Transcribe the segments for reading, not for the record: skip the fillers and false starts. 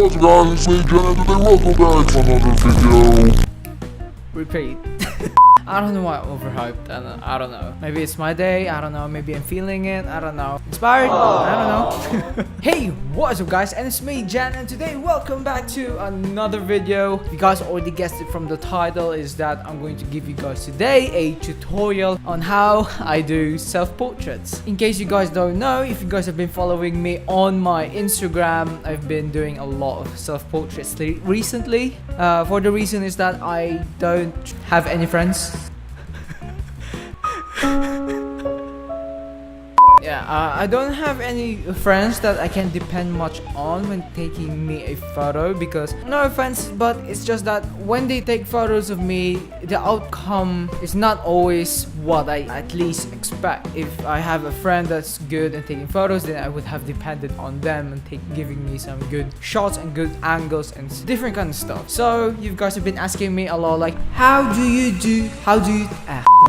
What's up guys, it's me Jen and today welcome back to another video. Repeat. I don't know why I'm overhyped, and I don't know. Maybe it's my day, I don't know. Maybe I'm feeling it, I don't know. Inspired? I don't know. Hey, what's up guys? And it's me, Jan, and today welcome back to another video. You guys already guessed it from the title, is that I'm going to give you guys today a tutorial on how I do self-portraits. In case you guys don't know, if you guys have been following me on my Instagram, I've been doing a lot of self-portraits recently. For the reason is that I don't have any friends. Yeah, I don't have any friends that I can depend much on when taking me a photo, because no offense, but it's just that when they take photos of me, the outcome is not always what I at least expect. If I have a friend that's good at taking photos, then I would have depended on them and giving me some good shots and good angles and different kind of stuff. So you guys have been asking me a lot, like,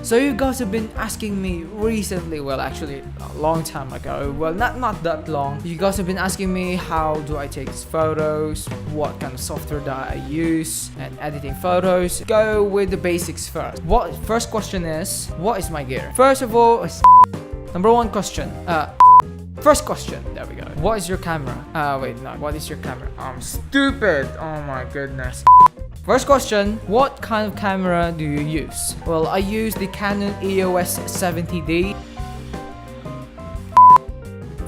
so you guys have been asking me recently, well actually a long time ago, well not that long, you guys have been asking me how do I take these photos, what kind of software that I use, and editing photos. Go with the basics first. First question is, what is my gear? First of all, number one question. First question, there we go. What is your camera? Wait, no, what is your camera? I'm stupid. Oh my goodness. First question, what kind of camera do you use? Well, I use the Canon EOS 70D.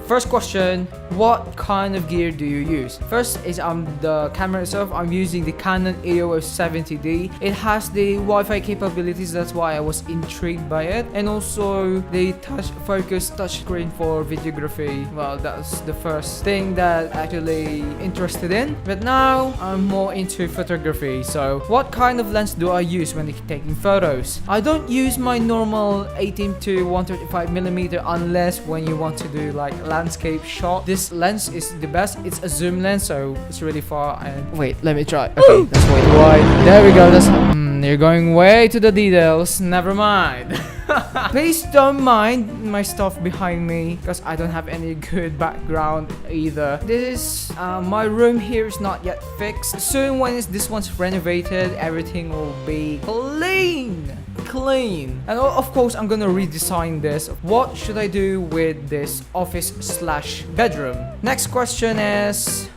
First question, what kind of gear do you use? First is the camera itself. I'm using the Canon EOS 70D. It has the Wi-Fi capabilities, that's why I was intrigued by it. And also the focus touchscreen for videography. Well, that's the first thing that actually interested in. But now I'm more into photography. So what kind of lens do I use when taking photos? I don't use my normal 18 to 135mm unless when you want to do like landscape shot. This lens is the best. It's a zoom lens, so it's really far. And wait, let me try. Okay, that's way too wide. There we go. That's you're going way to the details. Never mind. Please don't mind my stuff behind me, because I don't have any good background either. This is my room here is not yet fixed. Soon when this one's renovated, everything will be clean. And of course I'm gonna redesign this. What should I do with this office slash bedroom? Next question is,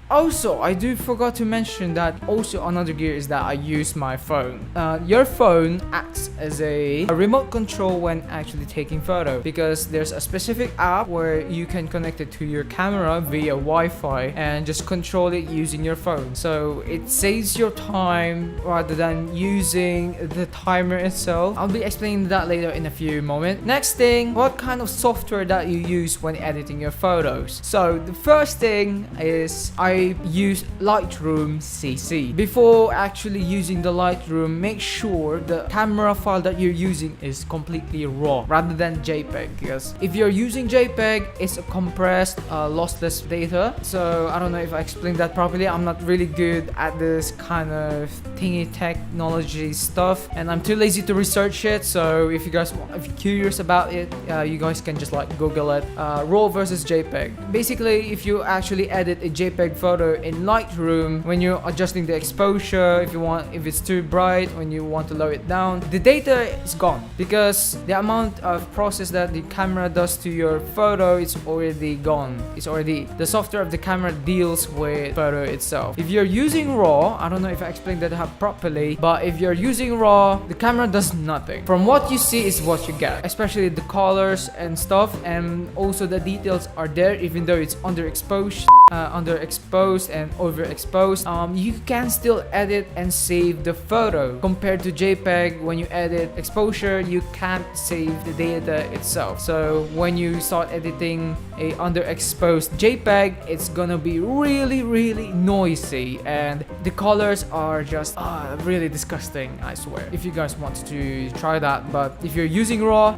also, I forgot to mention that also another gear is that I use my phone. Your phone acts as a remote control when actually taking photo, because there's a specific app where you can connect it to your camera via Wi-Fi and just control it using your phone. So it saves your time rather than using the timer itself. I'll be explaining that later in a few moments. Next thing, what kind of software that you use when editing your photos? So the first thing is I use Lightroom CC. Before actually using the Lightroom, make sure the camera file that you're using is completely raw rather than JPEG, because if you're using JPEG, it's a compressed lossless data. So I don't know if I explained that properly. I'm not really good at this kind of thingy technology stuff, and I'm too lazy to research it. So if you're curious about it, you guys can just like Google it. RAW versus JPEG. Basically, if you actually edit a JPEG photo in Lightroom, when you're adjusting the exposure, if it's too bright, when you want to lower it down, the data is gone, because the amount of process that the camera does to your photo is already gone. The software of the camera deals with photo itself. If you're using RAW, I don't know if I explained that properly, but if you're using RAW, the camera does nothing. From what you see is what you get, especially the colors and stuff, and also the details are there even though it's underexposed and overexposed. You can still edit and save the photo. Compared to JPEG, when you edit exposure, you can't save the data itself. So when you start editing a underexposed JPEG, it's gonna be really noisy, and the colors are just really disgusting, I swear. If you guys want to try that, but if you're using RAW,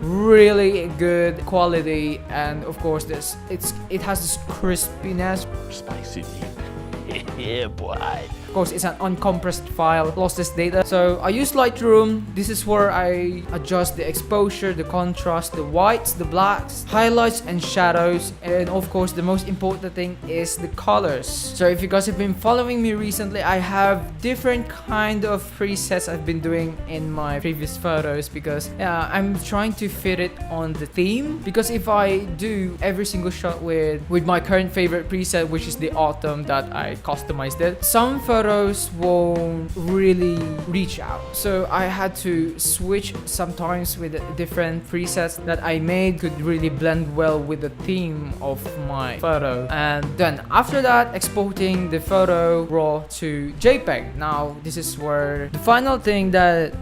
really good quality, and of course it has this crispiness, Spicy. Yeah, boy. Of course, it's an uncompressed file, lossless data. So I use Lightroom. This is where I adjust the exposure, the contrast, the whites, the blacks, highlights and shadows. And of course, the most important thing is the colors. So if you guys have been following me recently, I have different kind of presets I've been doing in my previous photos because I'm trying to fit it on the theme. Because if I do every single shot with my current favorite preset, which is the autumn that I customized it, some photos won't really reach out. So I had to switch sometimes with the different presets that I made could really blend well with the theme of my photo. And then after that, exporting the photo raw to JPEG. Now this is where the final thing that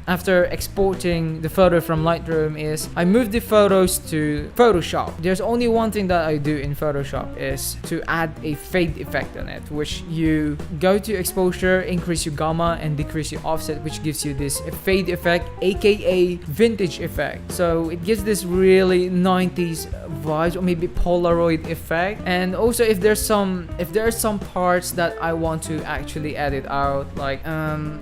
after exporting the photo from Lightroom is I move the photos to Photoshop. There's only one thing that I do in Photoshop is to add a fade effect on it, which you go to exposure, increase your gamma and decrease your offset, which gives you this fade effect, aka vintage effect. So it gives this really 90s vibes or maybe Polaroid effect. And also if there are some parts that I want to actually edit out, like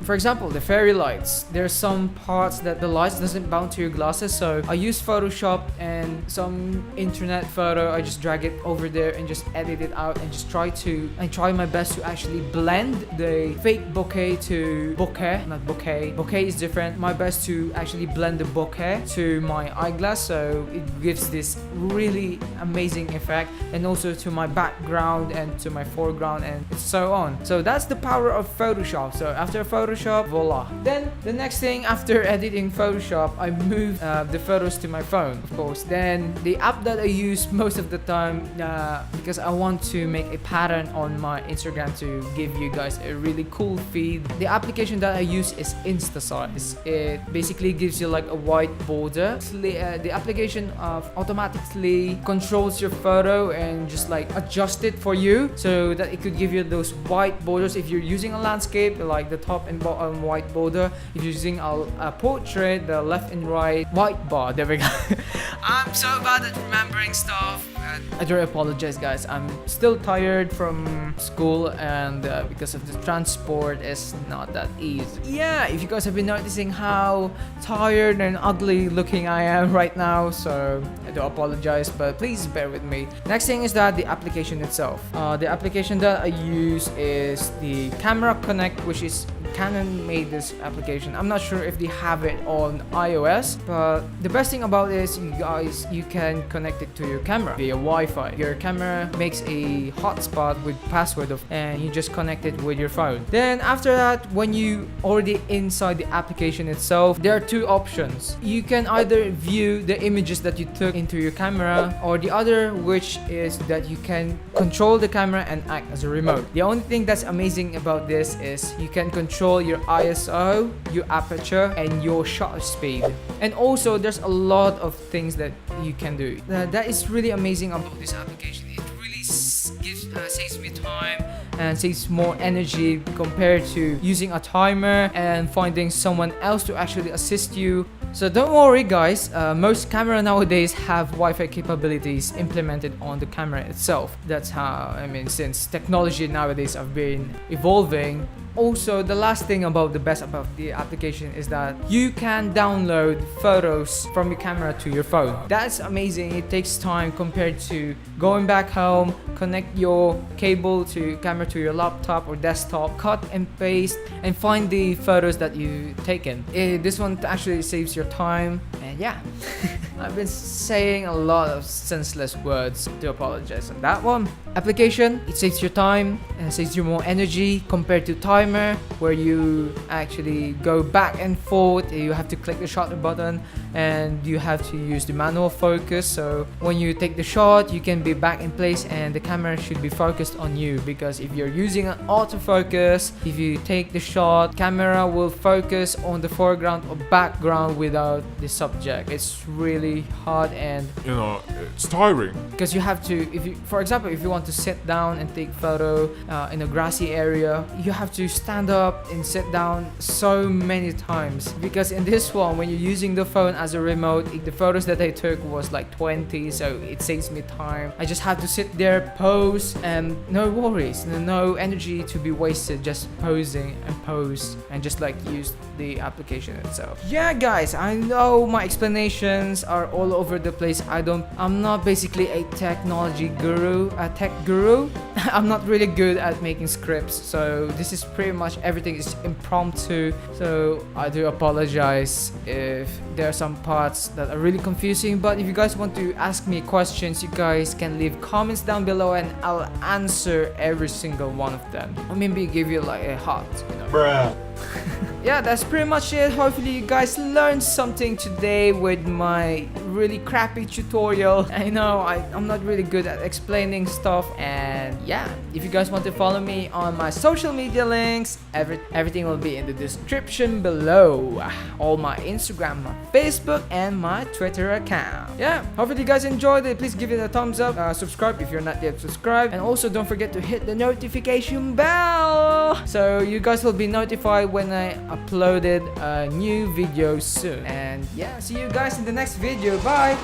for example the fairy lights, there's some parts that the lights doesn't bounce to your glasses, so I use Photoshop and some internet photo. I just drag it over there and just edit it out and just try my best to actually blend the fake bokeh to bokeh, not bokeh. Bokeh is different. My best to actually blend the bokeh to my eyeglass, so it gives this really amazing effect, and also to my background and to my foreground and so on. So that's the power of Photoshop. So after Photoshop, voila. Then the next thing, after editing Photoshop, I move the photos to my phone, of course. Then the app that I use most of the time, because I want to make a pattern on my Instagram to give you guys a really cool feed, the application that I use is InstaSize. It basically gives you like a white border. The application automatically controls your photo and just like adjust it for you so that it could give you those white borders. If you're using a landscape, like the top and bottom white border. If you're using a portrait, the left and right white bar. There we go. I'm so bad at remembering stuff. I do apologize, guys. I'm still tired from school, and because of the transport, it's not that easy. Yeah, if you guys have been noticing how tired and ugly looking I am right now, so I do apologize, but please bear with me. Next thing is that the application itself. The application that I use is the Camera Connect, which is Canon made this application. I'm not sure if they have it on iOS, but the best thing about it is you can connect it to your camera via Wi-Fi. Your camera makes a hotspot with password and you just connect it with your phone. Then after that, when you already inside the application itself, there are two options. You can either view the images that you took into your camera, or the other, which is that you can control the camera and act as a remote. The only thing that's amazing about this is you can control your ISO, your aperture, and your shutter speed. And also there's a lot of things that you can do. That is really amazing about this application. It really saves me time and saves more energy compared to using a timer and finding someone else to actually assist you. So don't worry, guys, most camera nowadays have Wi-Fi capabilities implemented on the camera itself. That's how, since technology nowadays have been evolving. Also, the last thing about the application is that you can download photos from your camera to your phone. That's amazing. It takes time compared to going back home, connect your cable to camera to your laptop or desktop, cut and paste, and find the photos that you've taken. This one actually saves your time, and yeah. I've been saying a lot of senseless words. To apologize on that one. Application, it saves your time and saves you more energy compared to timer, where you actually go back and forth. You have to click the shutter button and you have to use the manual focus. So when you take the shot, you can be back in place and the camera should be focused on you, because if you're using an autofocus, if you take the shot, camera will focus on the foreground or background without the subject. It's really hard, and it's tiring. because you have to, for example, if you want to sit down and take photo in a grassy area, you have to stand up and sit down so many times, because in this one, when you're using the phone as a remote. The photos that I took was like 20, so it saves me time. I just have to sit there, pose, and no worries, no energy to be wasted just posing and pose and just like use the application itself. Yeah guys, I know my explanations are all over the place. I'm not basically a technology guru, a tech guru. I'm not really good at making scripts, so this is pretty much everything is impromptu. So I do apologize if there are some parts that are really confusing, but if you guys want to ask me questions, you guys can leave comments down below and I'll answer every single one of them. Or maybe give you like a heart, you know. Bruh. Yeah, that's pretty much it. Hopefully you guys learned something today with my really crappy tutorial. I know I'm not really good at explaining stuff, and yeah, if you guys want to follow me on my social media links, everything will be in the description below. All my Instagram, my Facebook, and my Twitter account. Yeah, hopefully you guys enjoyed it. Please give it a thumbs up, subscribe if you're not yet subscribed, and also don't forget to hit the notification bell so you guys will be notified when I uploaded a new video soon. And yeah, see you guys in the next video. Bye.